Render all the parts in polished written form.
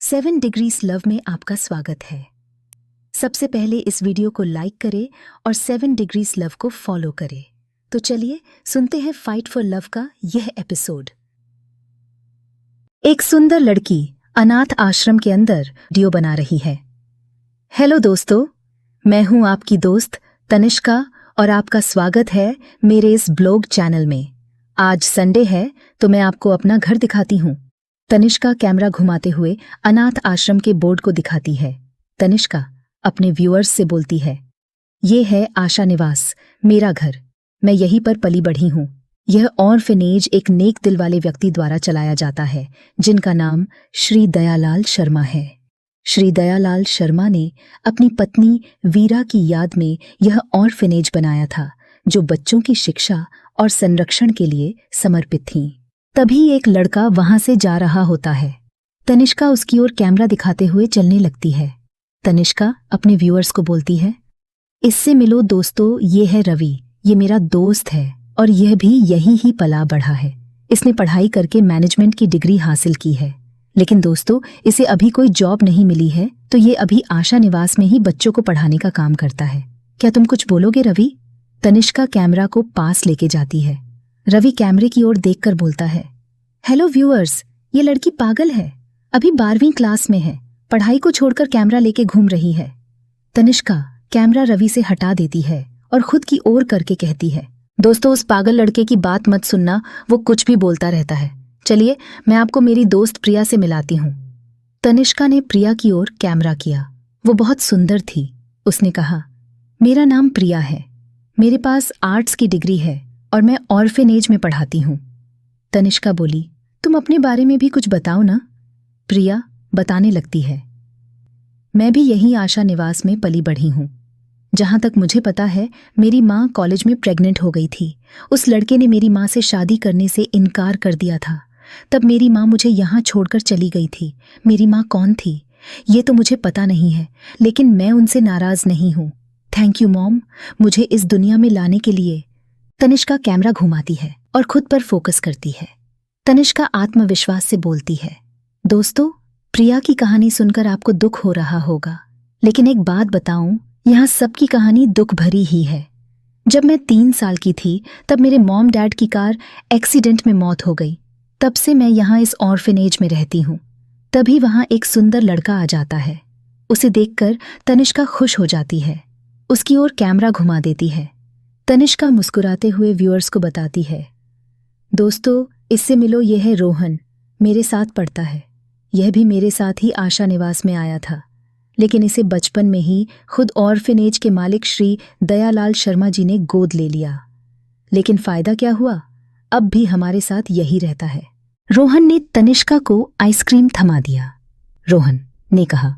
7 degrees love में आपका स्वागत है। सबसे पहले इस वीडियो को लाइक करें और 7 डिग्रीज लव को फॉलो करें। तो चलिए सुनते हैं फाइट फॉर लव का यह एपिसोड। एक सुंदर लड़की अनाथ आश्रम के अंदर वीडियो बना रही है। हेलो दोस्तों, मैं हूं आपकी दोस्त तनिष्का और आपका स्वागत है मेरे इस ब्लॉग चैनल में। आज संडे है तो मैं आपको अपना घर दिखाती हूं। तनिष्का कैमरा घुमाते हुए अनाथ आश्रम के बोर्ड को दिखाती है। तनिष्का अपने व्यूअर्स से बोलती है, ये है आशा निवास, मेरा घर। मैं यहीं पर पली बढ़ी हूँ। यह ऑर्फनेज एक नेक दिल वाले व्यक्ति द्वारा चलाया जाता है जिनका नाम श्री दयालाल शर्मा है। श्री दयालाल शर्मा ने अपनी पत्नी वीरा की याद में यह ऑर्फनेज बनाया था जो बच्चों की शिक्षा और संरक्षण के लिए समर्पित थी। तभी एक लड़का वहां से जा रहा होता है। तनिष्का उसकी ओर कैमरा दिखाते हुए चलने लगती है। तनिष्का अपने व्यूअर्स को बोलती है, इससे मिलो दोस्तों, ये है रवि, ये मेरा दोस्त है और यह भी यहीं ही पला बढ़ा है। इसने पढ़ाई करके मैनेजमेंट की डिग्री हासिल की है, लेकिन दोस्तों इसे अभी कोई जॉब नहीं मिली है तो ये अभी आशा निवास में ही बच्चों को पढ़ाने का काम करता है। क्या तुम कुछ बोलोगे रवि? तनिष्का कैमरा को पास लेके जाती है। रवि कैमरे की ओर देखकर बोलता है, हेलो व्यूअर्स, ये लड़की पागल है, अभी 12वीं क्लास में है, पढ़ाई को छोड़कर कैमरा लेके घूम रही है। तनिष्का कैमरा रवि से हटा देती है और खुद की ओर करके कहती है, दोस्तों उस पागल लड़के की बात मत सुनना, वो कुछ भी बोलता रहता है। चलिए मैं आपको मेरी दोस्त प्रिया से मिलाती हूँ। तनिष्का ने प्रिया की ओर कैमरा किया। वो बहुत सुंदर थी। उसने कहा, मेरा नाम प्रिया है, मेरे पास आर्ट्स की डिग्री है और मैं ऑर्फनेज में पढ़ाती हूँ। तनिष्का बोली, तुम अपने बारे में भी कुछ बताओ ना। प्रिया बताने लगती है, मैं भी यहीं आशा निवास में पली बढ़ी हूँ। जहाँ तक मुझे पता है मेरी माँ कॉलेज में प्रेग्नेंट हो गई थी। उस लड़के ने मेरी माँ से शादी करने से इनकार कर दिया था। तब मेरी माँ मुझे यहाँ छोड़कर चली गई थी। मेरी माँ कौन थी ये तो मुझे पता नहीं है, लेकिन मैं उनसे नाराज नहीं हूँ। थैंक यू मॉम, मुझे इस दुनिया में लाने के लिए। तनिष्का कैमरा घुमाती है और खुद पर फोकस करती है। तनिष्का आत्मविश्वास से बोलती है, दोस्तों प्रिया की कहानी सुनकर आपको दुख हो रहा होगा, लेकिन एक बात बताऊं, यहाँ सबकी कहानी दुख भरी ही है। जब मैं 3 साल की थी तब मेरे मॉम डैड की कार एक्सीडेंट में मौत हो गई। तब से मैं यहाँ इस ऑर्फनेज में रहती हूँ। तभी वहाँ एक सुंदर लड़का आ जाता है। उसे देखकर तनिष्का खुश हो जाती है। उसकी ओर कैमरा घुमा देती है। तनिष्का मुस्कुराते हुए व्यूअर्स को बताती है, दोस्तों इससे मिलो, ये है रोहन, मेरे साथ पढ़ता है। यह भी मेरे साथ ही आशा निवास में आया था, लेकिन इसे बचपन में ही खुद ऑर्फनेज के मालिक श्री दयालाल शर्मा जी ने गोद ले लिया। लेकिन फायदा क्या हुआ, अब भी हमारे साथ यही रहता है। रोहन ने तनिष्का को आइसक्रीम थमा दिया। रोहन ने कहा,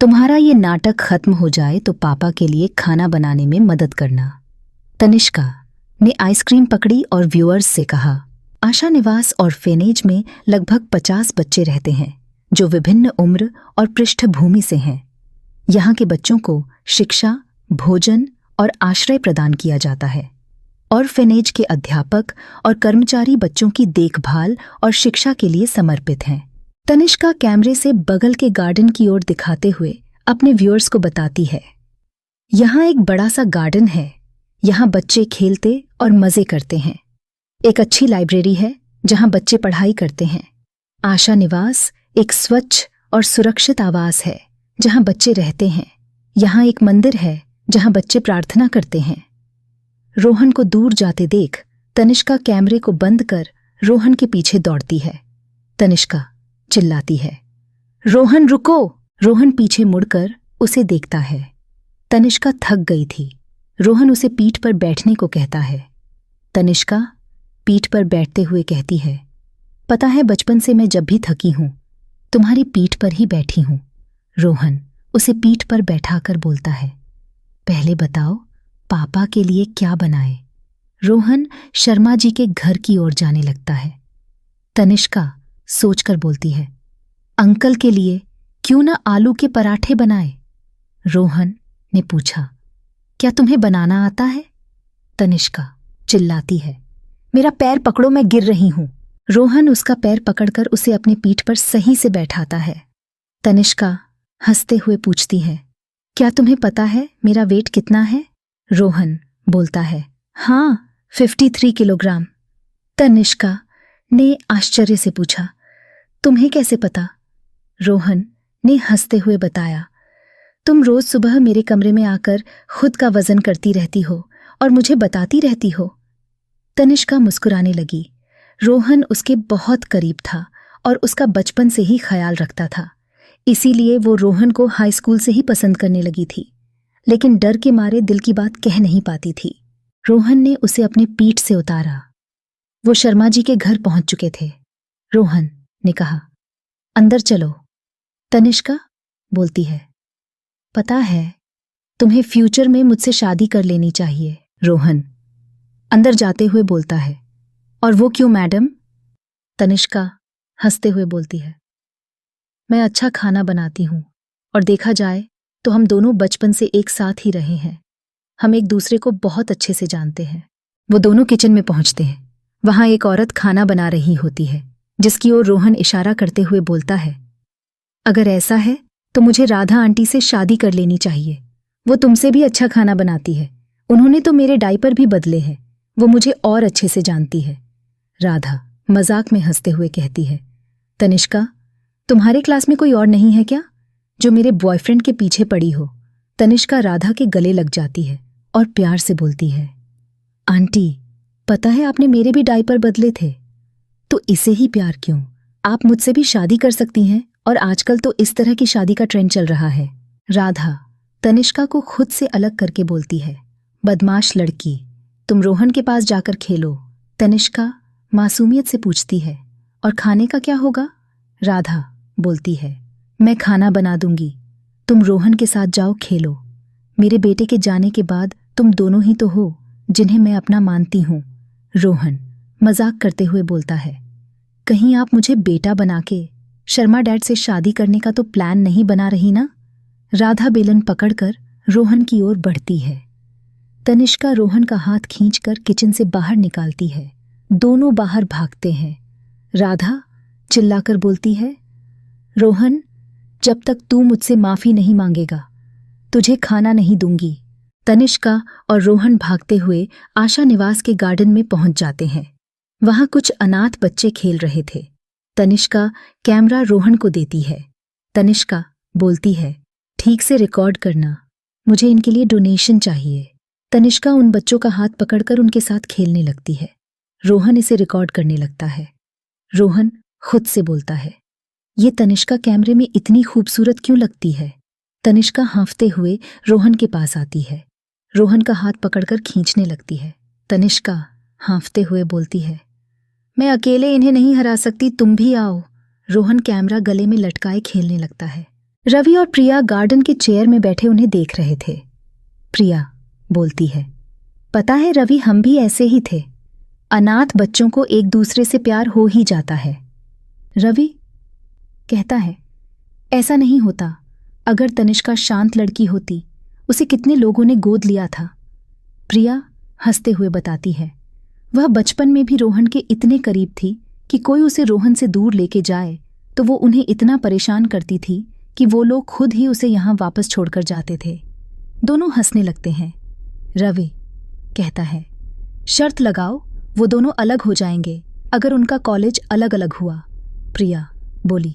तुम्हारा ये नाटक खत्म हो जाए तो पापा के लिए खाना बनाने में मदद करना। तनिष्का ने आइसक्रीम पकड़ी और व्यूअर्स से कहा, आशा निवास ऑर्फनेज में लगभग 50 बच्चे रहते हैं जो विभिन्न उम्र और पृष्ठभूमि से हैं। यहाँ के बच्चों को शिक्षा, भोजन और आश्रय प्रदान किया जाता है। ऑर्फनेज के अध्यापक और कर्मचारी बच्चों की देखभाल और शिक्षा के लिए समर्पित हैं। तनिष्का कैमरे से बगल के गार्डन की ओर दिखाते हुए अपने व्यूअर्स को बताती है, यहाँ एक बड़ा सा गार्डन है, यहाँ बच्चे खेलते और मजे करते हैं। एक अच्छी लाइब्रेरी है जहाँ बच्चे पढ़ाई करते हैं। आशा निवास एक स्वच्छ और सुरक्षित आवास है जहाँ बच्चे रहते हैं। यहाँ एक मंदिर है जहाँ बच्चे प्रार्थना करते हैं। रोहन को दूर जाते देख तनिष्का कैमरे को बंद कर रोहन के पीछे दौड़ती है। तनिष्का चिल्लाती है, रोहन रुको। रोहन पीछे मुड़कर उसे देखता है। तनिष्का थक गई थी। रोहन उसे पीठ पर बैठने को कहता है। तनिष्का पीठ पर बैठते हुए कहती है, पता है बचपन से मैं जब भी थकी हूं तुम्हारी पीठ पर ही बैठी हूं। रोहन उसे पीठ पर बैठाकर बोलता है, पहले बताओ पापा के लिए क्या बनाए। रोहन शर्मा जी के घर की ओर जाने लगता है। तनिष्का सोचकर बोलती है, अंकल के लिए क्यों ना आलू के पराठे बनाए। रोहन ने पूछा, क्या तुम्हें बनाना आता है? तनिष्का चिल्लाती है, मेरा पैर पकड़ो, मैं गिर रही हूं। रोहन उसका पैर पकड़कर उसे अपने पीठ पर सही से बैठाता है। तनिष्का हंसते हुए पूछती है, क्या तुम्हें पता है मेरा वेट कितना है? रोहन बोलता है, हाँ 53 किलोग्राम। तनिष्का ने आश्चर्य से पूछा, तुम्हें कैसे पता? रोहन ने हंसते हुए बताया, तुम रोज सुबह मेरे कमरे में आकर खुद का वजन करती रहती हो और मुझे बताती रहती हो। तनिष्का मुस्कुराने लगी। रोहन उसके बहुत करीब था और उसका बचपन से ही ख्याल रखता था, इसीलिए वो रोहन को हाई स्कूल से ही पसंद करने लगी थी, लेकिन डर के मारे दिल की बात कह नहीं पाती थी। रोहन ने उसे अपने पीठ से उतारा। वो शर्मा जी के घर पहुंच चुके थे। रोहन ने कहा, अंदर चलो। तनिष्का बोलती है, पता है तुम्हें फ्यूचर में मुझसे शादी कर लेनी चाहिए। रोहन अंदर जाते हुए बोलता है, और वो क्यों मैडम? तनिष्का हंसते हुए बोलती है, मैं अच्छा खाना बनाती हूं और देखा जाए तो हम दोनों बचपन से एक साथ ही रहे हैं। हम एक दूसरे को बहुत अच्छे से जानते हैं। वो दोनों किचन में पहुंचते हैं। वहां एक औरत खाना बना रही होती है, जिसकी ओर रोहन इशारा करते हुए बोलता है, अगर ऐसा है तो मुझे राधा आंटी से शादी कर लेनी चाहिए। वो तुमसे भी अच्छा खाना बनाती है। उन्होंने तो मेरे डायपर भी बदले हैं। वो मुझे और अच्छे से जानती है। राधा मजाक में हंसते हुए कहती है, तनिष्का तुम्हारे क्लास में कोई और नहीं है क्या जो मेरे बॉयफ्रेंड के पीछे पड़ी हो? तनिष्का राधा के गले लग जाती है और प्यार से बोलती है, आंटी पता है आपने मेरे भी डायपर बदले थे। तो इसे ही प्यार क्यों? आप मुझसे भी शादी कर सकती हैं, और आजकल तो इस तरह की शादी का ट्रेंड चल रहा है। राधा तनिष्का को खुद से अलग करके बोलती है, बदमाश लड़की, तुम रोहन के पास जाकर खेलो। तनिष्का मासूमियत से पूछती है, और खाने का क्या होगा? राधा बोलती है, मैं खाना बना दूंगी, तुम रोहन के साथ जाओ खेलो। मेरे बेटे के जाने के बाद तुम दोनों ही तो हो जिन्हें मैं अपना मानती हूं। रोहन मजाक करते हुए बोलता है, कहीं आप मुझे बेटा बना के शर्मा डैड से शादी करने का तो प्लान नहीं बना रही ना? राधा बेलन पकड़कर रोहन की ओर बढ़ती है। तनिष्का रोहन का हाथ खींचकर किचन से बाहर निकालती है। दोनों बाहर भागते हैं। राधा चिल्लाकर बोलती है, रोहन जब तक तू मुझसे माफी नहीं मांगेगा तुझे खाना नहीं दूंगी। तनिष्का और रोहन भागते हुए आशा निवास के गार्डन में पहुंच जाते हैं। वहां कुछ अनाथ बच्चे खेल रहे थे। तनिष्का कैमरा रोहन को देती है। तनिष्का बोलती है, ठीक से रिकॉर्ड करना, मुझे इनके लिए डोनेशन चाहिए। तनिष्का उन बच्चों का हाथ पकड़कर उनके साथ खेलने लगती है। रोहन इसे रिकॉर्ड करने लगता है। रोहन खुद से बोलता है, ये तनिष्का कैमरे में इतनी खूबसूरत क्यों लगती है? तनिष्का हाँफते हुए रोहन के पास आती है। रोहन का हाथ पकड़कर खींचने लगती है। तनिष्का हाँफते हुए बोलती है, मैं अकेले इन्हें नहीं हरा सकती, तुम भी आओ। रोहन कैमरा गले में लटकाए खेलने लगता है। रवि और प्रिया गार्डन के चेयर में बैठे उन्हें देख रहे थे। प्रिया बोलती है, पता है रवि, हम भी ऐसे ही थे। अनाथ बच्चों को एक दूसरे से प्यार हो ही जाता है। रवि कहता है, ऐसा नहीं होता। अगर तनिष्का शांत लड़की होती, उसे कितने लोगों ने गोद लिया था। प्रिया हंसते हुए बताती है, वह बचपन में भी रोहन के इतने करीब थी कि कोई उसे रोहन से दूर लेके जाए तो वो उन्हें इतना परेशान करती थी कि वो लोग खुद ही उसे यहाँ वापस छोड़कर जाते थे। दोनों हंसने लगते हैं। रवि कहता है, शर्त लगाओ, वो दोनों अलग हो जाएंगे अगर उनका कॉलेज अलग अलग हुआ। प्रिया बोली,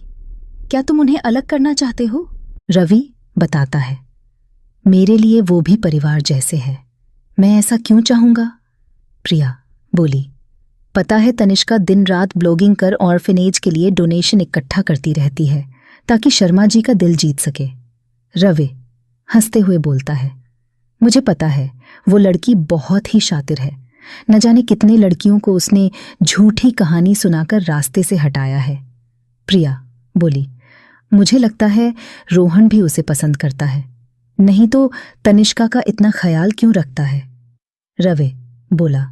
क्या तुम उन्हें अलग करना चाहते हो? रवि बताता है, मेरे लिए वो भी परिवार जैसे है, मैं ऐसा क्यों चाहूंगा? प्रिया बोली, पता है तनिष्का दिन रात ब्लॉगिंग कर ऑर्फनेज के लिए डोनेशन इकट्ठा करती रहती है ताकि शर्मा जी का दिल जीत सके। रवि हंसते हुए बोलता है, मुझे पता है वो लड़की बहुत ही शातिर है। न जाने कितने लड़कियों को उसने झूठी कहानी सुनाकर रास्ते से हटाया है। प्रिया बोली, मुझे लगता है रोहन भी उसे पसंद करता है, नहीं तो तनिष्का का इतना ख्याल क्यों रखता है? रवि बोला,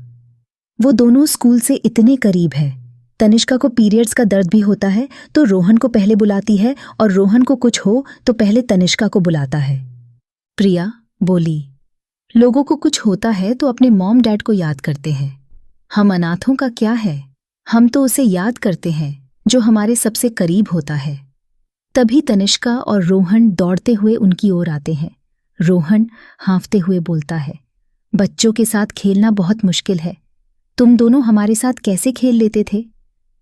वो दोनों स्कूल से इतने करीब है। तनिष्का को पीरियड्स का दर्द भी होता है तो रोहन को पहले बुलाती है, और रोहन को कुछ हो तो पहले तनिष्का को बुलाता है। प्रिया बोली, लोगों को कुछ होता है तो अपने मॉम डैड को याद करते हैं। हम अनाथों का क्या है, हम तो उसे याद करते हैं जो हमारे सबसे करीब होता है। तभी तनिष्का और रोहन दौड़ते हुए उनकी ओर आते हैं। रोहन हाँफते हुए बोलता है, बच्चों के साथ खेलना बहुत मुश्किल है। तुम दोनों हमारे साथ कैसे खेल लेते थे?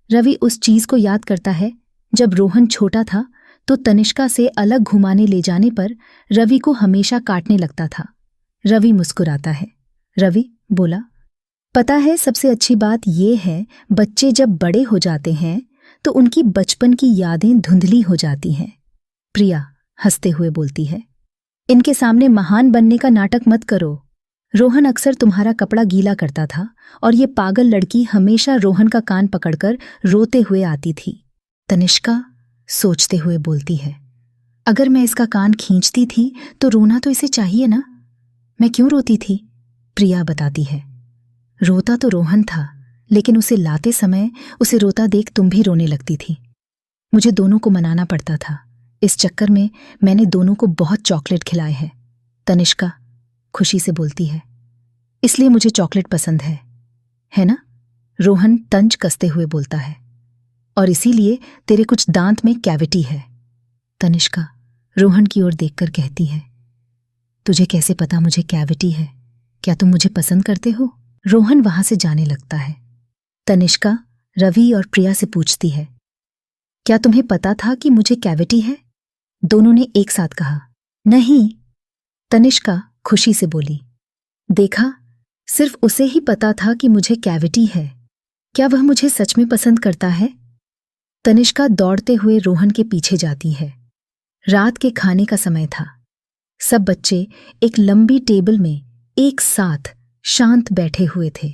रवि उस चीज को याद करता है जब रोहन छोटा था तो तनिष्का से अलग घुमाने ले जाने पर रवि को हमेशा काटने लगता था। रवि मुस्कुराता है। रवि बोला, पता है सबसे अच्छी बात यह है, बच्चे जब बड़े हो जाते हैं तो उनकी बचपन की यादें धुंधली हो जाती हैं। प्रिया हंसते हुए बोलती है, इनके सामने महान बनने का नाटक मत करो। रोहन अक्सर तुम्हारा कपड़ा गीला करता था और ये पागल लड़की हमेशा रोहन का कान पकड़कर रोते हुए आती थी। तनिष्का सोचते हुए बोलती है, अगर मैं इसका कान खींचती थी तो रोना तो इसे चाहिए ना, मैं क्यों रोती थी? प्रिया बताती है, रोता तो रोहन था, लेकिन उसे लाते समय उसे रोता देख तुम भी रोने लगती थी। मुझे दोनों को मनाना पड़ता था। इस चक्कर में मैंने दोनों को बहुत चॉकलेट खिलाए हैं। तनिष्का खुशी से बोलती है, इसलिए मुझे चॉकलेट पसंद है ना? रोहन तंज कसते हुए बोलता है, और इसीलिए तेरे कुछ दांत में कैविटी है। तनिष्का रोहन की ओर देखकर कहती है, तुझे कैसे पता मुझे कैविटी है? क्या तुम मुझे पसंद करते हो? रोहन वहां से जाने लगता है। तनिष्का रवि और प्रिया से पूछती है, क्या तुम्हें पता था कि मुझे कैविटी है? दोनों ने एक साथ कहा, नहीं। तनिष्का खुशी से बोली, देखा, सिर्फ उसे ही पता था कि मुझे कैविटी है। क्या वह मुझे सच में पसंद करता है? तनिष्का दौड़ते हुए रोहन के पीछे जाती है। रात के खाने का समय था। सब बच्चे एक लंबी टेबल में एक साथ शांत बैठे हुए थे।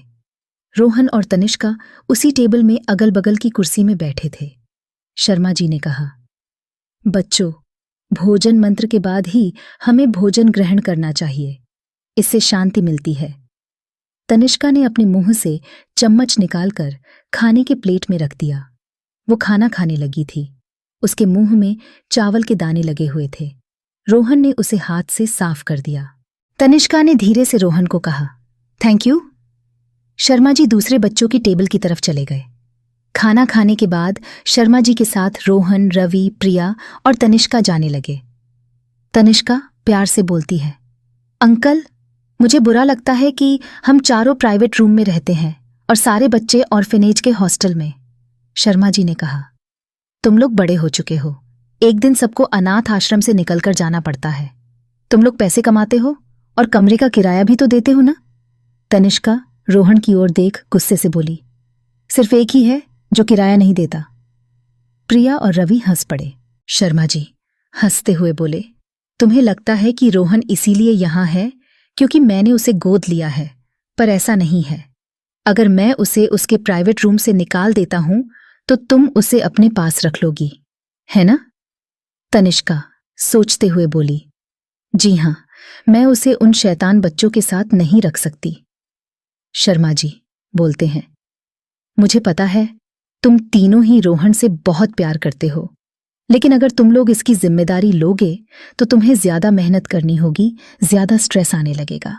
रोहन और तनिष्का उसी टेबल में अगल बगल की कुर्सी में बैठे थे। शर्मा जी ने कहा, बच्चों, भोजन मंत्र के बाद ही हमें भोजन ग्रहण करना चाहिए, इससे शांति मिलती है। तनिष्का ने अपने मुंह से चम्मच निकालकर खाने के प्लेट में रख दिया। वो खाना खाने लगी थी। उसके मुंह में चावल के दाने लगे हुए थे। रोहन ने उसे हाथ से साफ कर दिया। तनिष्का ने धीरे से रोहन को कहा, थैंक यू। शर्मा जी दूसरे बच्चों की टेबल की तरफ चले गए। खाना खाने के बाद शर्मा जी के साथ रोहन, रवि, प्रिया और तनिष्का जाने लगे। तनिष्का प्यार से बोलती है, अंकल, मुझे बुरा लगता है कि हम चारों प्राइवेट रूम में रहते हैं और सारे बच्चे ऑर्फेनेज के हॉस्टल में। शर्मा जी ने कहा, तुम लोग बड़े हो चुके हो, एक दिन सबको अनाथ आश्रम से निकलकर जाना पड़ता है। तुम लोग पैसे कमाते हो और कमरे का किराया भी तो देते हो ना? तनिष्का रोहन की ओर देख गुस्से से बोली, सिर्फ एक ही है जो किराया नहीं देता। प्रिया और रवि हंस पड़े। शर्मा जी हंसते हुए बोले, तुम्हें लगता है कि रोहन इसीलिए यहां है क्योंकि मैंने उसे गोद लिया है, पर ऐसा नहीं है। अगर मैं उसे उसके प्राइवेट रूम से निकाल देता हूं तो तुम उसे अपने पास रख लोगी, है ना? तनिष्का सोचते हुए बोली, जी हां, मैं उसे उन शैतान बच्चों के साथ नहीं रख सकती। शर्मा जी बोलते हैं, मुझे पता है तुम तीनों ही रोहन से बहुत प्यार करते हो, लेकिन अगर तुम लोग इसकी जिम्मेदारी लोगे तो तुम्हें ज्यादा मेहनत करनी होगी, ज्यादा स्ट्रेस आने लगेगा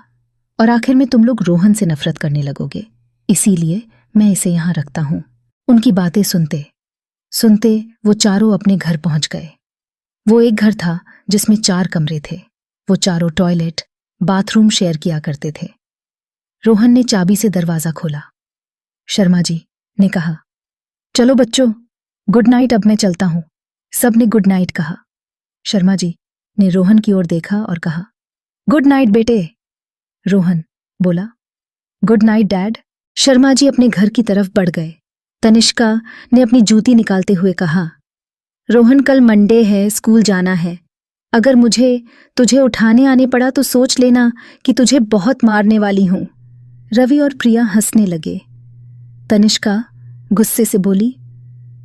और आखिर में तुम लोग रोहन से नफरत करने लगोगे। इसीलिए मैं इसे यहां रखता हूं। उनकी बातें सुनते सुनते वो चारों अपने घर पहुंच गए। वो एक घर था जिसमें 4 कमरे थे। वो चारों टॉयलेट, बाथरूम शेयर किया करते थे। रोहन ने चाबी से दरवाजा खोला। शर्मा जी ने कहा, चलो बच्चों, गुड नाइट, अब मैं चलता हूं। सबने गुड नाइट कहा। शर्मा जी ने रोहन की ओर देखा और कहा, गुड नाइट बेटे। रोहन बोला, good night dad. Sharma ji अपने घर की तरफ बढ़ गए। तनिष्का ने अपनी जूती निकालते हुए कहा, रोहन कल मंडे है, स्कूल जाना है। अगर मुझे तुझे उठाने आने पड़ा तो सोच लेना कि तुझे बहुत मारने वाली हूं। रवि और प्रिया हंसने लगे। तनिष्का गुस्से से बोली,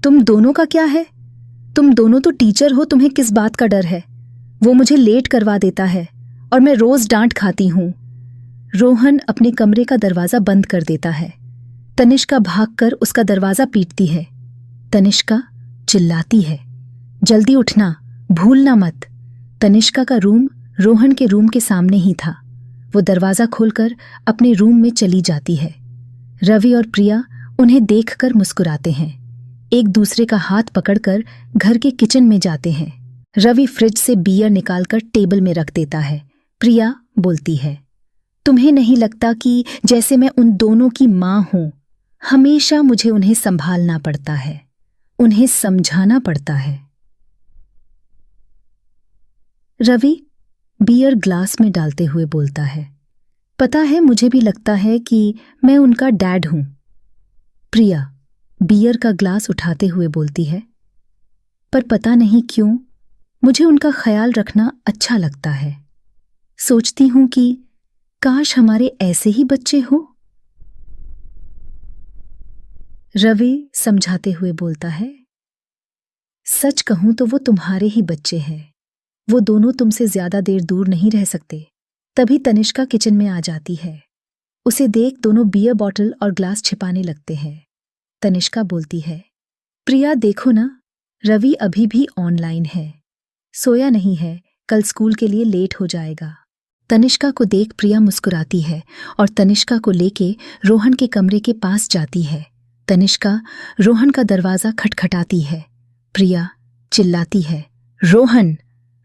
तुम दोनों का क्या है? तुम दोनों तो टीचर हो, तुम्हें किस बात का डर है? वो मुझे लेट करवा देता है और मैं रोज डांट खाती हूं। रोहन अपने कमरे का दरवाजा बंद कर देता है। तनिष्का भागकर उसका दरवाजा पीटती है। तनिष्का चिल्लाती है, जल्दी उठना, भूलना मत। तनिष्का का रूम रोहन के रूम के सामने ही था। वो दरवाजा खोलकर अपने रूम में चली जाती है। रवि और प्रिया उन्हें देखकर मुस्कुराते हैं। एक दूसरे का हाथ पकड़कर घर के किचन में जाते हैं। रवि फ्रिज से बियर निकालकर टेबल में रख देता है। प्रिया बोलती है, तुम्हें नहीं लगता कि जैसे मैं उन दोनों की मां हूं? हमेशा मुझे उन्हें संभालना पड़ता है, उन्हें समझाना पड़ता है। रवि बियर ग्लास में डालते हुए बोलता है, पता है मुझे भी लगता है कि मैं उनका डैड हूं। प्रिया बियर का ग्लास उठाते हुए बोलती है, पर पता नहीं क्यों मुझे उनका ख्याल रखना अच्छा लगता है। सोचती हूं कि काश हमारे ऐसे ही बच्चे हो। रवि समझाते हुए बोलता है, सच कहूं तो वो तुम्हारे ही बच्चे हैं। वो दोनों तुमसे ज्यादा देर दूर नहीं रह सकते। तभी तनिष्का किचन में आ जाती है। उसे देख दोनों बियर बॉटल और ग्लास छिपाने लगते हैं। तनिष्का बोलती है, प्रिया देखो ना, रवि अभी भी ऑनलाइन है, सोया नहीं है, कल स्कूल के लिए लेट हो जाएगा। तनिष्का को देख प्रिया मुस्कुराती है और तनिष्का को लेके रोहन के कमरे के पास जाती है। तनिष्का रोहन का दरवाजा खटखटाती है। प्रिया चिल्लाती है, रोहन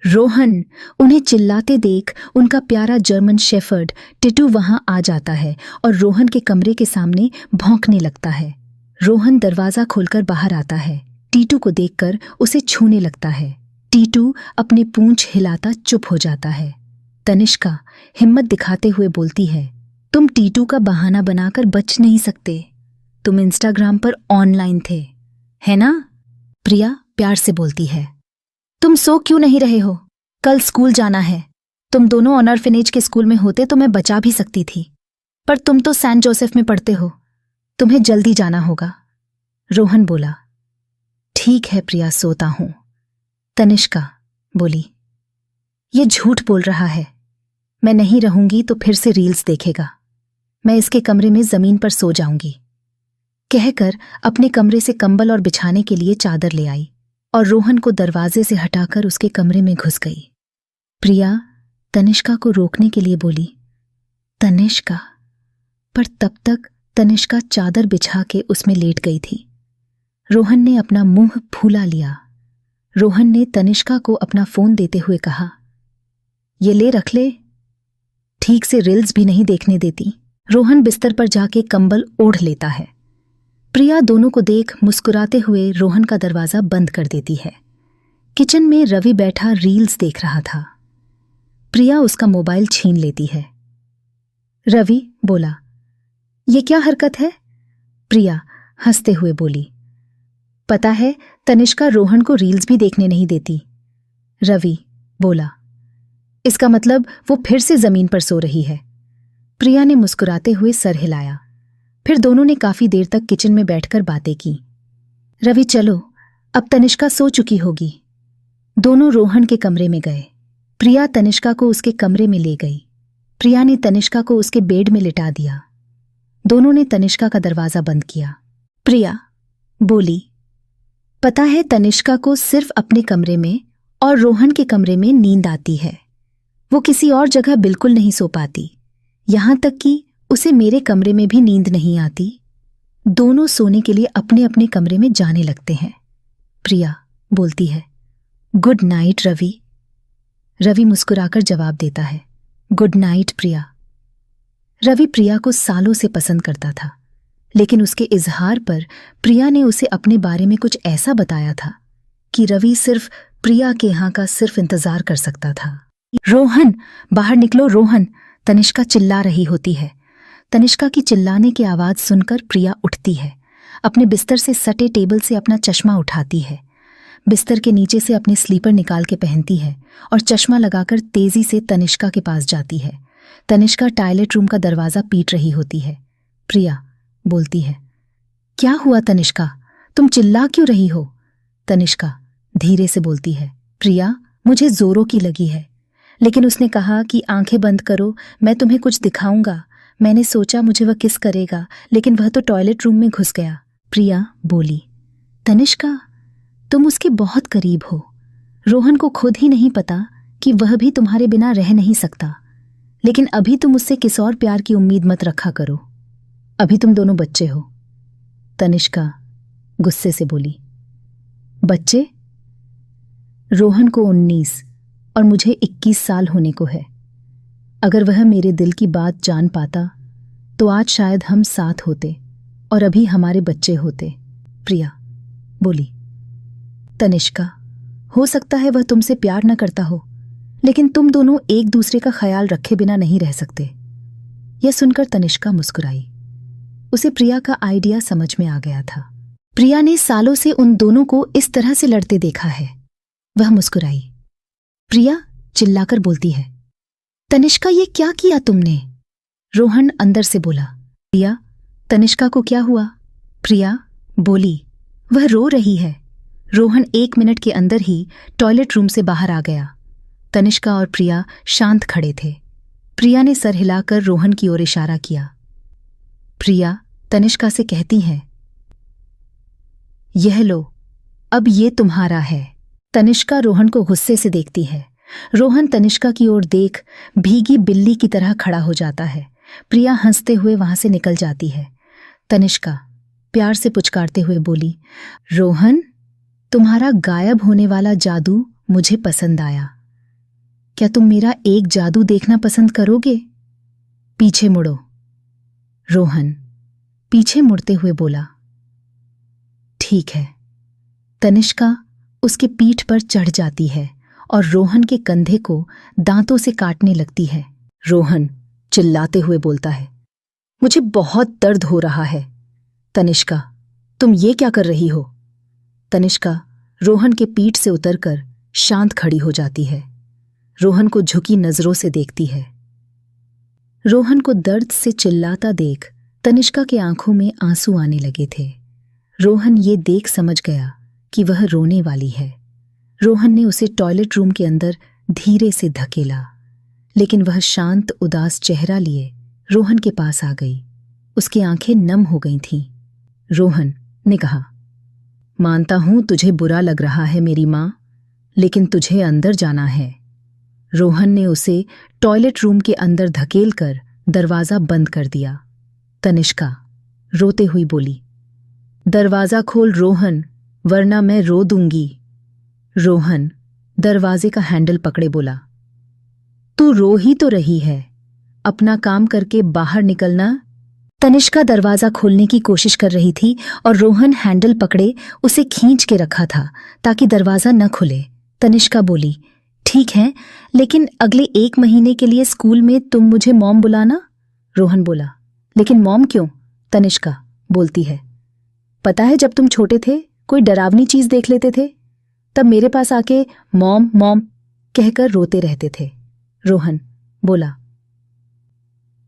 रोहन। उन्हें चिल्लाते देख उनका प्यारा जर्मन शेफर्ड टिटू वहां आ जाता है और रोहन के कमरे के सामने भौंकने लगता है। रोहन दरवाजा खोलकर बाहर आता है। टीटू को देखकर उसे छूने लगता है। टीटू अपनी पूंछ हिलाता चुप हो जाता है। तनिष्का हिम्मत दिखाते हुए बोलती है, तुम टीटू का बहाना बनाकर बच नहीं सकते। तुम इंस्टाग्राम पर ऑनलाइन थे, है ना? प्रिया प्यार से बोलती है, तुम सो क्यों नहीं रहे हो? कल स्कूल जाना है। तुम दोनों ऑर्फनेज के स्कूल में होते तो मैं बचा भी सकती थी, पर तुम तो सेंट जोसेफ में पढ़ते हो, तुम्हें जल्दी जाना होगा। रोहन बोला, ठीक है प्रिया, सोता हूं। तनिष्का बोली, ये झूठ बोल रहा है, मैं नहीं रहूंगी तो फिर से रील्स देखेगा। मैं इसके कमरे में जमीन पर सो जाऊंगी। कहकर अपने कमरे से कंबल और बिछाने के लिए चादर ले आई और रोहन को दरवाजे से हटाकर उसके कमरे में घुस गई। प्रिया तनिष्का को रोकने के लिए बोली, तनिष्का, पर तब तक तनिष्का चादर बिछा के उसमें लेट गई थी। रोहन ने अपना मुंह फूला लिया। रोहन ने तनिष्का को अपना फोन देते हुए कहा, ये ले रख ले, ठीक से रील्स भी नहीं देखने देती। रोहन बिस्तर पर जाके कंबल ओढ़ लेता है। प्रिया दोनों को देख मुस्कुराते हुए रोहन का दरवाजा बंद कर देती है। किचन में रवि बैठा रील्स देख रहा था। प्रिया उसका मोबाइल छीन लेती है। रवि बोला, ये क्या हरकत है? प्रिया हंसते हुए बोली, पता है तनिष्का रोहन को रील्स भी देखने नहीं देती। रवि बोला, इसका मतलब वो फिर से जमीन पर सो रही है। प्रिया ने मुस्कुराते हुए सर हिलाया। फिर दोनों ने काफी देर तक किचन में बैठकर बातें की। रवि चलो, अब तनिष्का सो चुकी होगी। दोनों रोहन के कमरे में गए। प्रिया तनिष्का को उसके कमरे में ले गई। प्रिया ने तनिष्का को उसके बेड में लिटा दिया। दोनों ने तनिष्का का दरवाजा बंद किया। प्रिया बोली, पता है तनिष्का को सिर्फ अपने कमरे में और रोहन के कमरे में नींद आती है। वो किसी और जगह बिल्कुल नहीं सो पाती, यहां तक कि उसे मेरे कमरे में भी नींद नहीं आती। दोनों सोने के लिए अपने अपने कमरे में जाने लगते हैं। प्रिया बोलती है, गुड नाइट रवि। रवि मुस्कुराकर जवाब देता है, गुड नाइट प्रिया। रवि प्रिया को सालों से पसंद करता था, लेकिन उसके इजहार पर प्रिया ने उसे अपने बारे में कुछ ऐसा बताया था कि रवि सिर्फ प्रिया के यहाँ का सिर्फ इंतजार कर सकता था। रोहन, बाहर निकलो रोहन, तनिष्का चिल्ला रही होती है। तनिष्का की चिल्लाने की आवाज सुनकर प्रिया उठती है। अपने बिस्तर से सटे टेबल से अपना चश्मा उठाती है। बिस्तर के नीचे से अपने स्लीपर निकाल के पहनती है और चश्मा लगाकर तेजी से तनिष्का के पास जाती है। तनिष्का टॉयलेट रूम का दरवाजा पीट रही होती है। प्रिया बोलती है, क्या हुआ तनिष्का, तुम चिल्ला क्यों रही हो? तनिष्का धीरे से बोलती है, प्रिया मुझे जोरों की लगी है, लेकिन उसने कहा कि आंखें बंद करो, मैं तुम्हें कुछ दिखाऊंगा। मैंने सोचा मुझे वह किस करेगा, लेकिन वह तो टॉयलेट रूम में घुस गया। प्रिया बोली, तनिष्का तुम उसके बहुत करीब हो। रोहन को खुद ही नहीं पता कि वह भी तुम्हारे बिना रह नहीं सकता, लेकिन अभी तुम उससे किस और प्यार की उम्मीद मत रखा करो। अभी तुम दोनों बच्चे हो। तनिष्का गुस्से से बोली। बच्चे, रोहन को 19 और मुझे 21 साल होने को है। अगर वह मेरे दिल की बात जान पाता तो आज शायद हम साथ होते और अभी हमारे बच्चे होते। प्रिया बोली। तनिष्का, हो सकता है वह तुमसे प्यार न करता हो, लेकिन तुम दोनों एक दूसरे का ख्याल रखे बिना नहीं रह सकते। यह सुनकर तनिष्का मुस्कुराई। उसे प्रिया का आइडिया समझ में आ गया था। प्रिया ने सालों से उन दोनों को इस तरह से लड़ते देखा है। वह मुस्कुराई। प्रिया चिल्लाकर बोलती है, तनिष्का, ये क्या किया तुमने? रोहन अंदर से बोला। प्रिया, तनिष्का को क्या हुआ? प्रिया बोली, वह रो रही है। रोहन 1 मिनट के अंदर ही टॉयलेट रूम से बाहर आ गया। तनिष्का और प्रिया शांत खड़े थे। प्रिया ने सर हिलाकर रोहन की ओर इशारा किया। प्रिया तनिष्का से कहती है, यह लो, अब ये तुम्हारा है। तनिष्का रोहन को गुस्से से देखती है। रोहन तनिष्का की ओर देख भीगी बिल्ली की तरह खड़ा हो जाता है। प्रिया हंसते हुए वहां से निकल जाती है। तनिष्का प्यार से पुचकारते हुए बोली, रोहन, तुम्हारा गायब होने वाला जादू मुझे पसंद आया। क्या तुम मेरा एक जादू देखना पसंद करोगे? पीछे मुड़ो। रोहन पीछे मुड़ते हुए बोला। ठीक है। तनिष्का उसके पीठ पर चढ़ जाती है और रोहन के कंधे को दांतों से काटने लगती है। रोहन चिल्लाते हुए बोलता है, मुझे बहुत दर्द हो रहा है। तनिष्का, तुम ये क्या कर रही हो? तनिष्का रोहन के पीठ से उतरकर शांत खड़ी हो जाती है। रोहन को झुकी नजरों से देखती है। रोहन को दर्द से चिल्लाता देख तनिष्का के आंखों में आंसू आने लगे थे। रोहन ये देख समझ गया कि वह रोने वाली है। रोहन ने उसे टॉयलेट रूम के अंदर धीरे से धकेला, लेकिन वह शांत उदास चेहरा लिए रोहन के पास आ गई। उसकी आंखें नम हो गई थीं। रोहन ने कहा, मानता हूं तुझे बुरा लग रहा है मेरी मां, लेकिन तुझे अंदर जाना है। रोहन ने उसे टॉयलेट रूम के अंदर धकेलकर दरवाजा बंद कर दिया। तनिष्का रोते हुई बोली, दरवाजा खोल रोहन, वरना मैं रो दूंगी। रोहन दरवाजे का हैंडल पकड़े बोला, तू रो ही तो रही है, अपना काम करके बाहर निकलना। तनिष्का दरवाजा खोलने की कोशिश कर रही थी और रोहन हैंडल पकड़े उसे खींच के रखा था ताकि दरवाजा न खुले। तनिष्का बोली, ठीक है, लेकिन अगले 1 महीने के लिए स्कूल में तुम मुझे मॉम बुलाना। रोहन बोला, लेकिन मॉम क्यों? तनिष्का बोलती है, पता है जब तुम छोटे थे कोई डरावनी चीज देख लेते थे तब मेरे पास आके मॉम मॉम कहकर रोते रहते थे। रोहन बोला,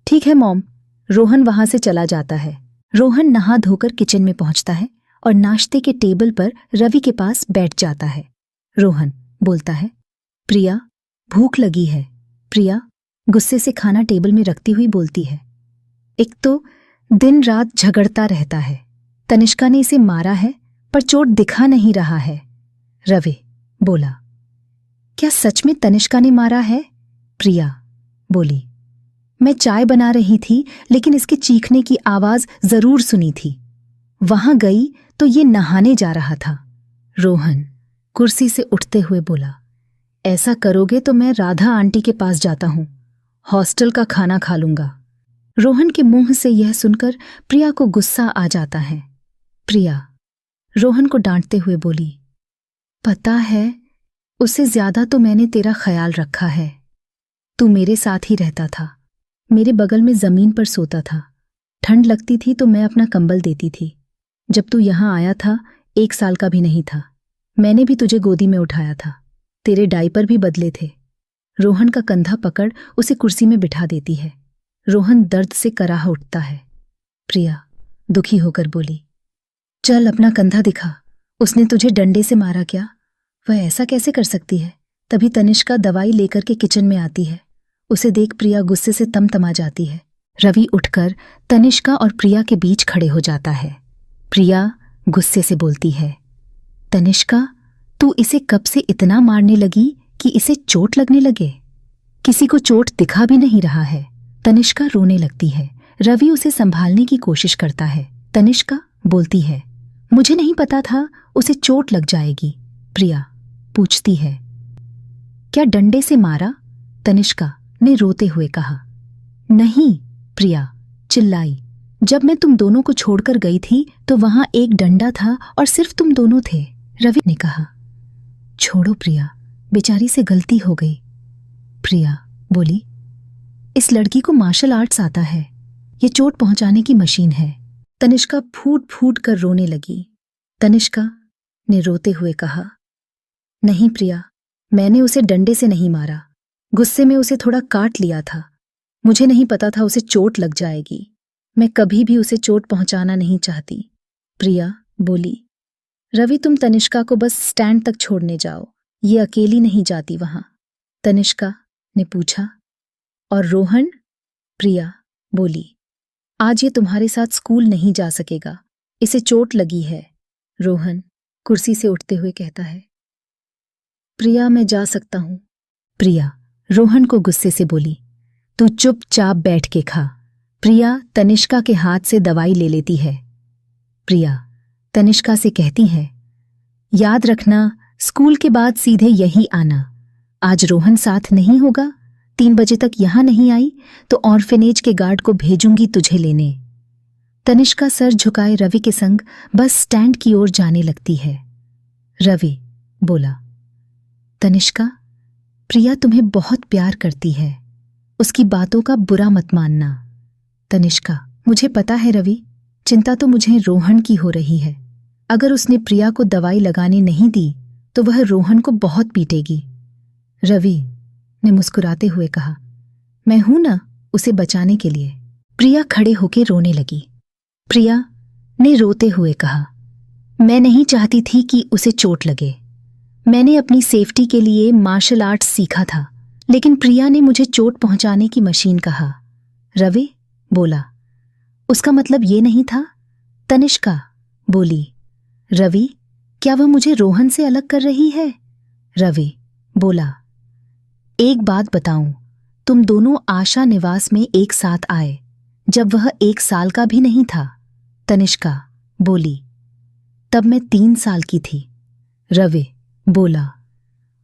ठीक है मॉम। रोहन वहां से चला जाता है। रोहन नहा धोकर किचन में पहुंचता है और नाश्ते के टेबल पर रवि के पास बैठ जाता है। रोहन बोलता है, प्रिया भूख लगी है। प्रिया गुस्से से खाना टेबल में रखती हुई बोलती है, एक तो दिन रात झगड़ता रहता है। तनिष्का ने इसे मारा है पर चोट दिखा नहीं रहा है। रवि बोला, क्या सच में तनिष्का ने मारा है? प्रिया बोली, मैं चाय बना रही थी लेकिन इसके चीखने की आवाज जरूर सुनी थी। वहां गई तो ये नहाने जा रहा था। रोहन कुर्सी से उठते हुए बोला, ऐसा करोगे तो मैं राधा आंटी के पास जाता हूं, हॉस्टल का खाना खा लूंगा। रोहन के मुंह से यह सुनकर प्रिया को गुस्सा आ जाता है। प्रिया रोहन को डांटते हुए बोली, पता है उससे ज्यादा तो मैंने तेरा ख्याल रखा है। तू मेरे साथ ही रहता था, मेरे बगल में जमीन पर सोता था। ठंड लगती थी तो मैं अपना कंबल देती थी। जब तू यहां आया था 1 साल का भी नहीं था, मैंने भी तुझे गोदी में उठाया था। तेरे डायपर भी बदले थे। रोहन का कंधा पकड़ उसे कुर्सी में बिठा देती है। रोहन दर्द से कराह उठता है। प्रिया दुखी होकर बोली, चल अपना कंधा दिखा, उसने तुझे डंडे से मारा क्या? वह ऐसा कैसे कर सकती है? तभी तनिष्का दवाई लेकर के किचन में आती है। उसे देख प्रिया गुस्से से तमतमा जाती है। रवि उठकर तनिष्का और प्रिया के बीच खड़े हो जाता है। प्रिया गुस्से से बोलती है, तनिष्का तू इसे कब से इतना मारने लगी कि इसे चोट लगने लगे? किसी को चोट दिखा भी नहीं रहा है। तनिष्का रोने लगती है। रवि उसे संभालने की कोशिश करता है। तनिष्का बोलती है, मुझे नहीं पता था उसे चोट लग जाएगी, प्रिया पूछती है। क्या डंडे से मारा? तनिष्का ने रोते हुए कहा। नहीं, प्रिया चिल्लाई। जब मैं तुम दोनों को छोड़कर गई थी तो वहां एक डंडा था और सिर्फ तुम दोनों थे, रवि ने कहा। छोड़ो प्रिया, बेचारी से गलती हो गई, प्रिया बोली। इस लड़की को मार्शल आर्ट्स आता है, ये चोट पहुंचाने की मशीन है। तनिष्का फूट फूट कर रोने लगी। तनिष्का ने रोते हुए कहा, नहीं प्रिया, मैंने उसे डंडे से नहीं मारा, गुस्से में उसे थोड़ा काट लिया था। मुझे नहीं पता था उसे चोट लग जाएगी। मैं कभी भी उसे चोट पहुंचाना नहीं चाहती, प्रिया बोली। रवि, तुम तनिष्का को बस स्टैंड तक छोड़ने जाओ, ये अकेली नहीं जाती वहां, तनिष्का ने पूछा। और रोहन? प्रिया बोली। आज ये तुम्हारे साथ स्कूल नहीं जा सकेगा, इसे चोट लगी है, रोहन कुर्सी से उठते हुए कहता है। प्रिया, मैं जा सकता हूं, प्रिया रोहन को गुस्से से बोली। तू चुपचाप बैठ के खा। प्रिया तनिष्का के हाथ से दवाई ले लेती है। प्रिया तनिष्का से कहती है, याद रखना, स्कूल के बाद सीधे यही आना। आज रोहन साथ नहीं होगा, 3 बजे तक यहां नहीं आई तो ऑर्फेनेज के गार्ड को भेजूंगी तुझे लेने। तनिष्का सर झुकाए रवि के संग बस स्टैंड की ओर जाने लगती है। रवि बोला, तनिष्का, प्रिया तुम्हें बहुत प्यार करती है, उसकी बातों का बुरा मत मानना। तनिष्का, मुझे पता है रवि, चिंता तो मुझे रोहन की हो रही है। अगर उसने प्रिया को दवाई लगाने नहीं दी तो वह रोहन को बहुत पीटेगी। रवि ने मुस्कुराते हुए कहा, मैं हूं ना उसे बचाने के लिए। प्रिया खड़े होकर रोने लगी। प्रिया ने रोते हुए कहा, मैं नहीं चाहती थी कि उसे चोट लगे। मैंने अपनी सेफ्टी के लिए मार्शल आर्ट्स सीखा था, लेकिन प्रिया ने मुझे चोट पहुंचाने की मशीन कहा। रवि बोला, उसका मतलब ये नहीं था, तनिष्का बोली। रवि, क्या वह मुझे रोहन से अलग कर रही है? रवि बोला, एक बात बताऊं, तुम दोनों आशा निवास में एक साथ आए जब वह 1 साल का भी नहीं था। तनिष्का बोली, तब मैं 3 साल की थी। रवि बोला,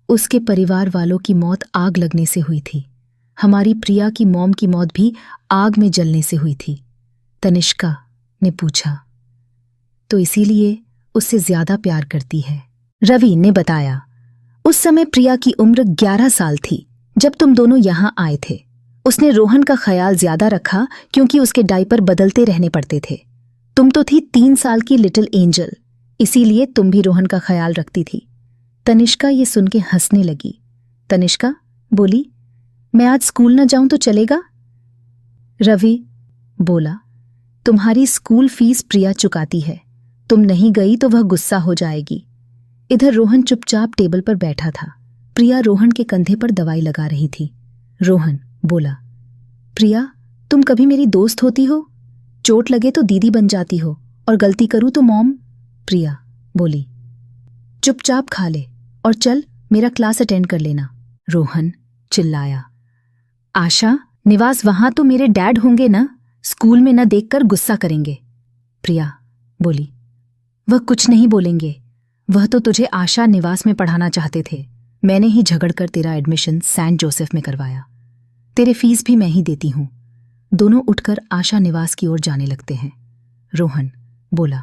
उसके परिवार वालों की मौत आग लगने से हुई थी। हमारी प्रिया की मॉम की मौत भी आग में जलने से हुई थी। तनिष्का ने पूछा, तो इसीलिए उससे ज्यादा प्यार करती है? रवि ने बताया, उस समय प्रिया की उम्र 11 साल थी जब तुम दोनों यहां आए थे। उसने रोहन का ख्याल ज्यादा रखा क्योंकि उसके डायपर बदलते रहने पड़ते थे। तुम तो थी 3 साल की लिटिल एंजल, इसीलिए तुम भी रोहन का ख्याल रखती थी। तनिष्का ये सुन के हंसने लगी। तनिष्का बोली, मैं आज स्कूल न जाऊं तो चलेगा? रवि बोला, तुम्हारी स्कूल फीस प्रिया चुकाती है, तुम नहीं गई तो वह गुस्सा हो जाएगी। इधर रोहन चुपचाप टेबल पर बैठा था। प्रिया रोहन के कंधे पर दवाई लगा रही थी। रोहन बोला, प्रिया, तुम कभी मेरी दोस्त होती हो? चोट लगे तो दीदी बन जाती हो और गलती करूं तो मॉम। प्रिया बोली, चुपचाप खा ले और चल मेरा क्लास अटेंड कर लेना। रोहन चिल्लाया, आशा निवास वहां तो मेरे डैड होंगे ना, स्कूल में न देखकर गुस्सा करेंगे। प्रिया बोली, वह कुछ नहीं बोलेंगे, वह तो तुझे आशा निवास में पढ़ाना चाहते थे। मैंने ही झगड़कर तेरा एडमिशन सेंट जोसेफ में करवाया। तेरे फीस भी मैं ही देती हूं। दोनों उठकर आशा निवास की ओर जाने लगते हैं। रोहन बोला,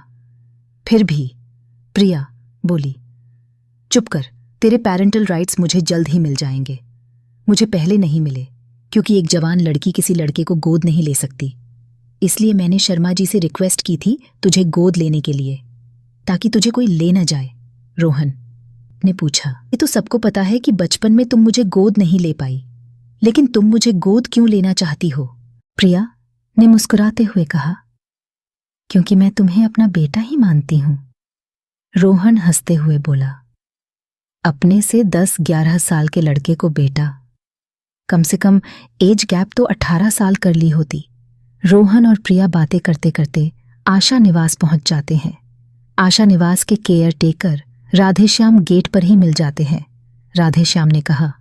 फिर भी। प्रिया बोली, चुप कर, तेरे पेरेंटल राइट्स मुझे जल्द ही मिल जाएंगे। मुझे पहले नहीं मिले क्योंकि एक जवान लड़की किसी लड़के को गोद नहीं ले सकती, इसलिए मैंने शर्मा जी से रिक्वेस्ट की थी तुझे गोद लेने के लिए, ताकि तुझे कोई ले न जाए। रोहन ने पूछा, ये तो सबको पता है कि बचपन में तुम मुझे गोद नहीं ले पाई, लेकिन तुम मुझे गोद क्यों लेना चाहती हो? प्रिया ने मुस्कुराते हुए कहा, क्योंकि मैं तुम्हें अपना बेटा ही मानती हूं। रोहन हंसते हुए बोला, अपने से 10-11 साल के लड़के को बेटा? कम से कम एज गैप तो 18 साल कर ली होती। रोहन और प्रिया बातें करते करते आशा निवास पहुंच जाते हैं। आशा निवास के केयर टेकर राधेश्याम गेट पर ही मिल जाते हैं। राधेश्याम ने कहा,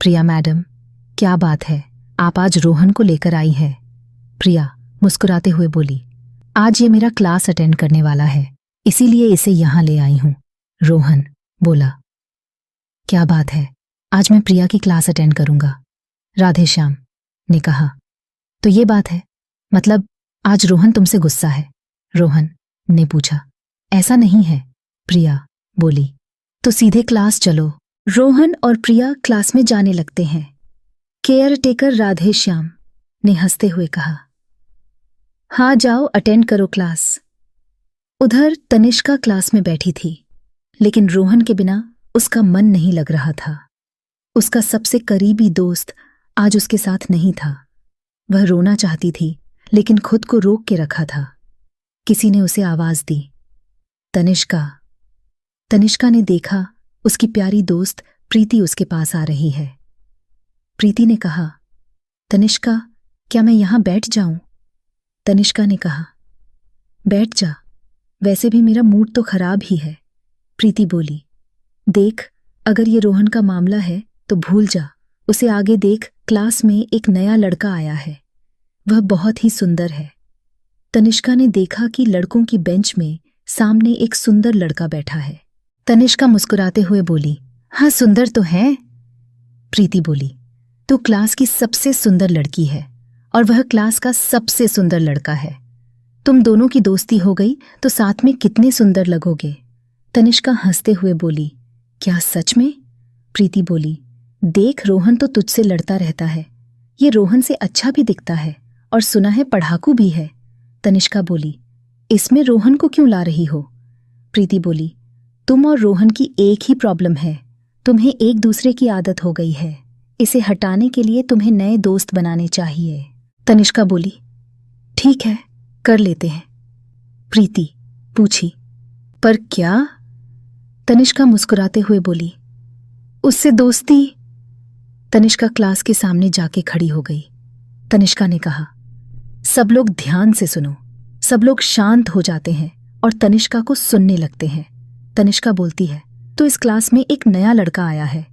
प्रिया मैडम, क्या बात है, आप आज रोहन को लेकर आई है? प्रिया मुस्कुराते हुए बोली, आज ये मेरा क्लास अटेंड करने वाला है, इसीलिए इसे यहां ले आई हूं। रोहन बोला। क्या बात है, आज मैं प्रिया की क्लास अटेंड करूंगा, राधेश्याम ने कहा। तो ये बात है, मतलब आज रोहन तुमसे गुस्सा है? रोहन ने पूछा। ऐसा नहीं है, प्रिया बोली। तो सीधे क्लास चलो। रोहन और प्रिया क्लास में जाने लगते हैं। केयर टेकर राधेश्याम ने हंसते हुए कहा, हाँ जाओ अटेंड करो क्लास। उधर तनिष्का क्लास में बैठी थी, लेकिन रोहन के बिना उसका मन नहीं लग रहा था। उसका सबसे करीबी दोस्त आज उसके साथ नहीं था। वह रोना चाहती थी, लेकिन खुद को रोक के रखा था। किसी ने उसे आवाज दी, तनिष्का। तनिष्का ने देखा उसकी प्यारी दोस्त प्रीति उसके पास आ रही है। प्रीति ने कहा, तनिष्का, क्या मैं यहां बैठ जाऊं? तनिष्का ने कहा, बैठ जा, वैसे भी मेरा मूड तो खराब ही है। प्रीति बोली, देख, अगर ये रोहन का मामला है तो भूल जा, उसे आगे देख, क्लास में एक नया लड़का आया है, वह बहुत ही सुंदर है। तनिष्का ने देखा कि लड़कों की बेंच में सामने एक सुंदर लड़का बैठा है। तनिष्का मुस्कुराते हुए बोली, हाँ सुंदर तो है। प्रीति बोली, तू क्लास की सबसे सुंदर लड़की है और वह क्लास का सबसे सुंदर लड़का है। तुम दोनों की दोस्ती हो गई तो साथ में कितने सुंदर लगोगे। तनिष्का हंसते हुए बोली, क्या सच में? प्रीति बोली, देख, रोहन तो तुझसे लड़ता रहता है, ये रोहन से अच्छा भी दिखता है और सुना है पढ़ाकू भी है। तनिष्का बोली, इसमें रोहन को क्यों ला रही हो? प्रीति बोली, तुम और रोहन की एक ही प्रॉब्लम है, तुम्हें एक दूसरे की आदत हो गई है, इसे हटाने के लिए तुम्हें नए दोस्त बनाने चाहिए। तनिष्का बोली, ठीक है, कर लेते हैं। प्रीति पूछी, पर क्या? तनिष्का मुस्कुराते हुए बोली, उससे दोस्ती। तनिष्का क्लास के सामने जाके खड़ी हो गई। तनिष्का ने कहा, सब लोग ध्यान से सुनो। सब लोग शांत हो जाते हैं और तनिष्का को सुनने लगते हैं। तनिष्का बोलती है, तो इस क्लास में एक नया लड़का आया है।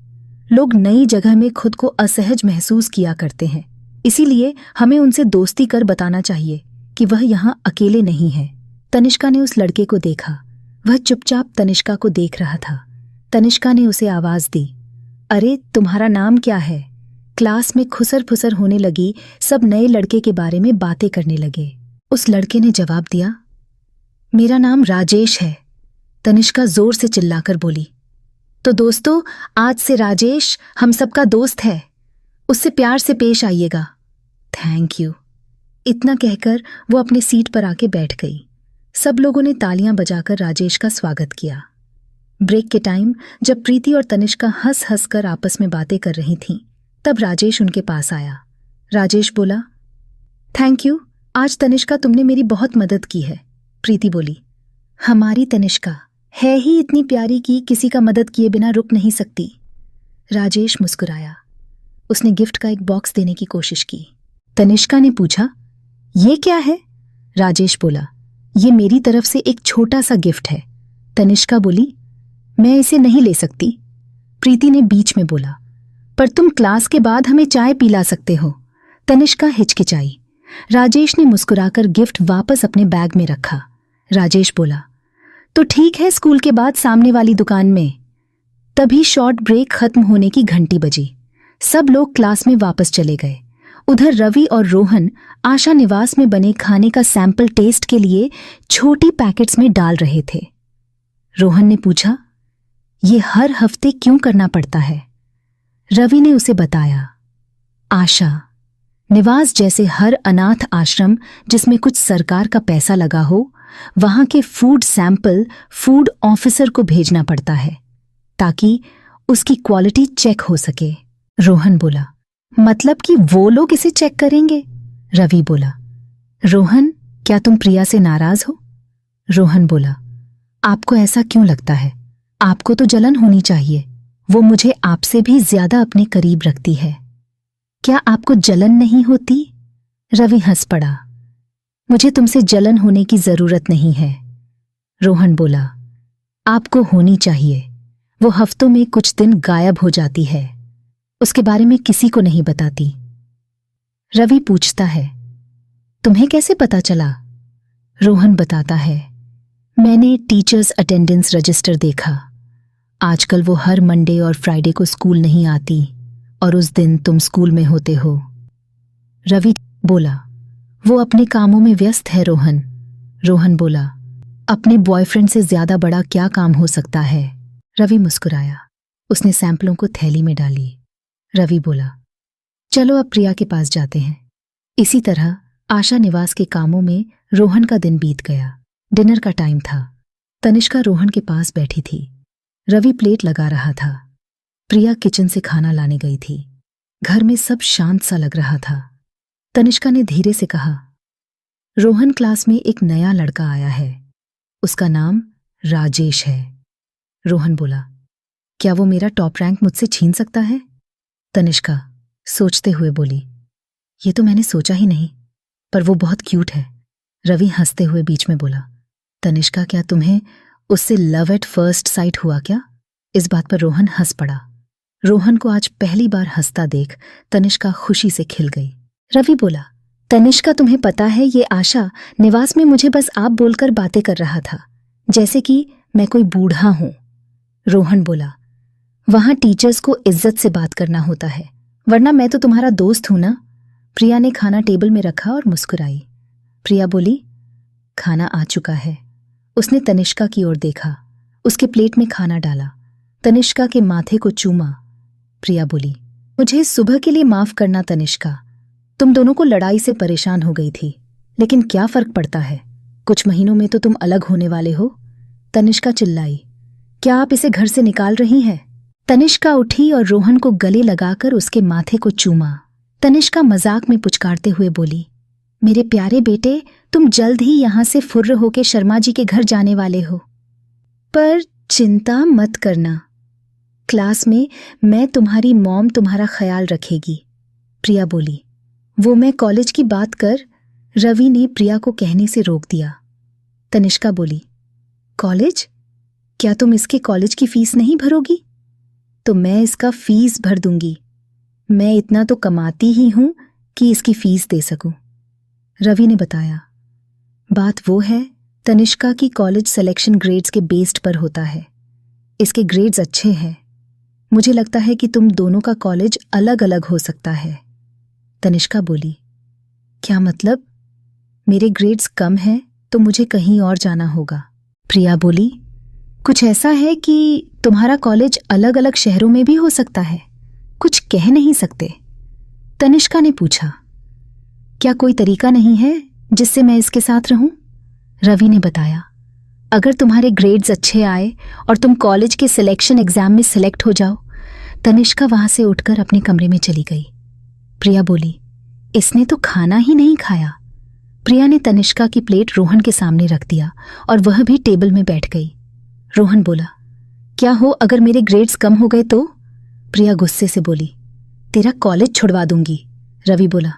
लोग नई जगह में खुद को असहज महसूस किया करते हैं, इसीलिए हमें उनसे दोस्ती कर बताना चाहिए कि वह यहाँ अकेले नहीं है। तनिष्का ने उस लड़के को देखा, वह चुपचाप तनिष्का को देख रहा था। तनिष्का ने उसे आवाज दी, अरे तुम्हारा नाम क्या है? क्लास में खुसर फुसर होने लगी, सब नए लड़के के बारे में बातें करने लगे। उस लड़के ने जवाब दिया, मेरा नाम राजेश है। तनिष्का जोर से चिल्लाकर बोली, तो दोस्तों, आज से राजेश हम सबका दोस्त है, उससे प्यार से पेश आइएगा। Thank you. इतना कहकर वो अपने सीट पर आके बैठ गई। सब लोगों ने तालियां बजाकर राजेश का स्वागत किया। ब्रेक के टाइम जब प्रीति और तनिष्का हंस हंस कर आपस में बातें कर रही थीं, तब राजेश उनके पास आया। राजेश बोला, थैंक यू, आज तनिष्का तुमने मेरी बहुत मदद की है। प्रीति बोली, हमारी तनिष्का है ही इतनी प्यारी कि किसी का मदद किए बिना रुक नहीं सकती। राजेश मुस्कुराया। उसने गिफ्ट का एक बॉक्स देने की कोशिश की। तनिष्का ने पूछा, ये क्या है? राजेश बोला, ये मेरी तरफ से एक छोटा सा गिफ्ट है। तनिष्का बोली, मैं इसे नहीं ले सकती। प्रीति ने बीच में बोला, पर तुम क्लास के बाद हमें चाय पिला सकते हो। तनिष्का हिचकिचाई। राजेश ने मुस्कुराकर गिफ्ट वापस अपने बैग में रखा। राजेश बोला, तो ठीक है, स्कूल के बाद सामने वाली दुकान में। तभी शॉर्ट ब्रेक खत्म होने की घंटी बजी। सब लोग क्लास में वापस चले गए। उधर रवि और रोहन आशा निवास में बने खाने का सैंपल टेस्ट के लिए छोटी पैकेट्स में डाल रहे थे। रोहन ने पूछा, ये हर हफ्ते क्यों करना पड़ता है? रवि ने उसे बताया, आशा निवास जैसे हर अनाथ आश्रम जिसमें कुछ सरकार का पैसा लगा हो, वहां के फूड सैंपल फूड ऑफिसर को भेजना पड़ता है ताकि उसकी क्वालिटी चेक हो सके। रोहन बोला, मतलब कि वो लोग इसे चेक करेंगे? रवि बोला, रोहन, क्या तुम प्रिया से नाराज हो? रोहन बोला, आपको ऐसा क्यों लगता है? आपको तो जलन होनी चाहिए, वो मुझे आपसे भी ज्यादा अपने करीब रखती है। क्या आपको जलन नहीं होती? रवि हंस पड़ा, मुझे तुमसे जलन होने की जरूरत नहीं है। रोहन बोला, आपको होनी चाहिए, वो हफ्तों में कुछ दिन गायब हो जाती है, उसके बारे में किसी को नहीं बताती। रवि पूछता है, तुम्हें कैसे पता चला? रोहन बताता है, मैंने टीचर्स अटेंडेंस रजिस्टर देखा। आजकल वो हर मंडे और फ्राइडे को स्कूल नहीं आती और उस दिन तुम स्कूल में होते हो। रवि बोला, वो अपने कामों में व्यस्त है रोहन। रोहन बोला, अपने बॉयफ्रेंड से ज्यादा बड़ा क्या काम हो सकता है। रवि मुस्कुराया। उसने सैंपलों को थैली में डाली। रवि बोला, चलो अब प्रिया के पास जाते हैं। इसी तरह आशा निवास के कामों में रोहन का दिन बीत गया। डिनर का टाइम था। तनिष्का रोहन के पास बैठी थी। रवि प्लेट लगा रहा था। प्रिया किचन से खाना लाने गई थी। घर में सब शांत सा लग रहा था। तनिष्का ने धीरे से कहा, रोहन क्लास में एक नया लड़का आया है। उसका नाम राजेश है। रोहन बोला, क्या वो मेरा टॉप रैंक मुझसे छीन सकता है? तनिष्का सोचते हुए बोली, ये तो मैंने सोचा ही नहीं, पर वो बहुत क्यूट है। रवि हंसते हुए बीच में बोला, तनिष्का क्या तुम्हें उससे लव एट फर्स्ट साइट हुआ क्या? इस बात पर रोहन हंस पड़ा। रोहन को आज पहली बार हंसता देख तनिष्का खुशी से खिल गई। रवि बोला, तनिष्का तुम्हें पता है ये आशा निवास में मुझे बस आप बोलकर बातें कर रहा था, जैसे कि मैं कोई बूढ़ा हूं। रोहन बोला, वहां टीचर्स को इज्जत से बात करना होता है, वरना मैं तो तुम्हारा दोस्त हूं ना। प्रिया ने खाना टेबल में रखा और मुस्कुराई। प्रिया बोली, खाना आ चुका है। उसने तनिष्का की ओर देखा। उसके प्लेट में खाना डाला। तनिष्का के माथे को चूमा। प्रिया बोली, मुझे सुबह के लिए माफ करना तनिष्का। तुम दोनों को लड़ाई से परेशान हो गई थी, लेकिन क्या फर्क पड़ता है, कुछ महीनों में तो तुम अलग होने वाले हो। तनिष्का चिल्लाई, क्या आप इसे घर से निकाल रही हैं? तनिष्का उठी और रोहन को गले लगाकर उसके माथे को चूमा। तनिष्का मजाक में पुचकारते हुए बोली, मेरे प्यारे बेटे, तुम जल्द ही यहां से फुर्र होके शर्मा जी के घर जाने वाले हो। पर चिंता मत करना, क्लास में मैं तुम्हारी मॉम तुम्हारा ख्याल रखेगी। प्रिया बोली, वो मैं कॉलेज की बात कर। रवि ने प्रिया को कहने से रोक दिया। तनिष्का बोली, कॉलेज? क्या तुम इसके कॉलेज की फीस नहीं भरोगी? तो मैं इसका फीस भर दूंगी। मैं इतना तो कमाती ही हूं कि इसकी फीस दे सकूं। रवि ने बताया, बात वो है, तनिष्का की कॉलेज सिलेक्शन ग्रेड्स के बेस्ड पर होता है। इसके ग्रेड्स अच्छे हैं। मुझे लगता है कि तुम दोनों का कॉलेज अलग अलग हो सकता है। तनिष्का बोली, क्या मतलब? मेरे ग्रेड्स कम हैं तो मुझे कहीं और जाना होगा। प्रिया बोली, कुछ ऐसा है कि तुम्हारा कॉलेज अलग अलग शहरों में भी हो सकता है, कुछ कह नहीं सकते। तनिष्का ने पूछा, क्या कोई तरीका नहीं है जिससे मैं इसके साथ रहूं? रवि ने बताया, अगर तुम्हारे ग्रेड्स अच्छे आए और तुम कॉलेज के सिलेक्शन एग्जाम में सिलेक्ट हो जाओ। तनिष्का वहां से उठकर अपने कमरे में चली गई। प्रिया बोली, इसने तो खाना ही नहीं खाया। प्रिया ने तनिष्का की प्लेट रोहन के सामने रख दिया और वह भी टेबल में बैठ गई। रोहन बोला, क्या हो अगर मेरे ग्रेड्स कम हो गए तो? प्रिया गुस्से से बोली, तेरा कॉलेज छुड़वा दूंगी। रवि बोला,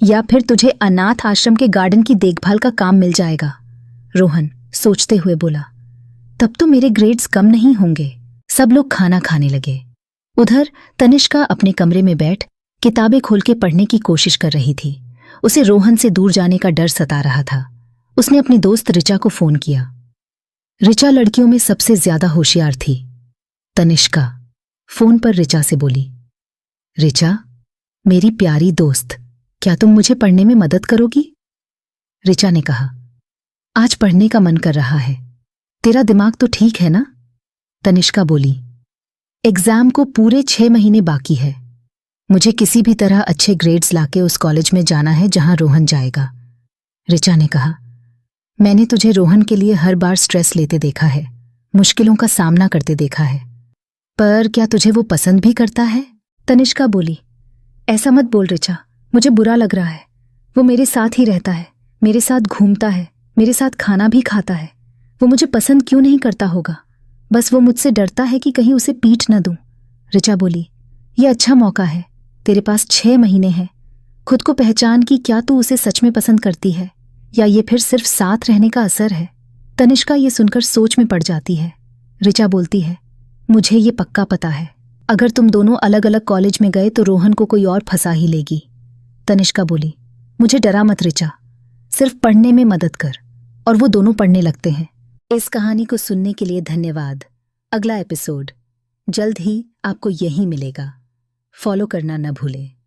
या फिर तुझे अनाथ आश्रम के गार्डन की देखभाल का काम मिल जाएगा। रोहन सोचते हुए बोला, तब तो मेरे ग्रेड्स कम नहीं होंगे। सब लोग खाना खाने लगे। उधर तनिष्का अपने कमरे में बैठ किताबें खोल के पढ़ने की कोशिश कर रही थी। उसे रोहन से दूर जाने का डर सता रहा था। उसने अपनी दोस्त ऋचा को फोन किया। ऋचा लड़कियों में सबसे ज्यादा होशियार थी। तनिष्का फोन पर ऋचा से बोली, ऋचा, मेरी प्यारी दोस्त, क्या तुम मुझे पढ़ने में मदद करोगी? ऋचा ने कहा, आज पढ़ने का मन कर रहा है। तेरा दिमाग तो ठीक है ना? तनिष्का बोली, एग्जाम को पूरे 6 महीने बाकी है। मुझे किसी भी तरह अच्छे ग्रेड्स लाके उस कॉलेज में जाना है जहां रोहन जाएगा। ऋचा ने कहा, मैंने तुझे रोहन के लिए हर बार स्ट्रेस लेते देखा है, मुश्किलों का सामना करते देखा है, पर क्या तुझे वो पसंद भी करता है? तनिष्का बोली, ऐसा मत बोल ऋचा, मुझे बुरा लग रहा है। वो मेरे साथ ही रहता है, मेरे साथ घूमता है, मेरे साथ खाना भी खाता है। वो मुझे पसंद क्यों नहीं करता होगा? बस वो मुझसे डरता है कि कहीं उसे पीट न दूं। ऋचा बोली, ये अच्छा मौका है, तेरे पास 6 महीने हैं। खुद को पहचान कि क्या तू उसे सच में पसंद करती है या ये फिर सिर्फ साथ रहने का असर है। तनिष्का ये सुनकर सोच में पड़ जाती है। ऋचा बोलती है, मुझे ये पक्का पता है, अगर तुम दोनों अलग अलग कॉलेज में गए तो रोहन को कोई और फंसा ही लेगी। तनिष्का बोली, मुझे डरा मत ऋचा, सिर्फ पढ़ने में मदद कर। और वो दोनों पढ़ने लगते हैं। इस कहानी को सुनने के लिए धन्यवाद। अगला एपिसोड जल्द ही आपको यहीं मिलेगा। फॉलो करना न भूलें।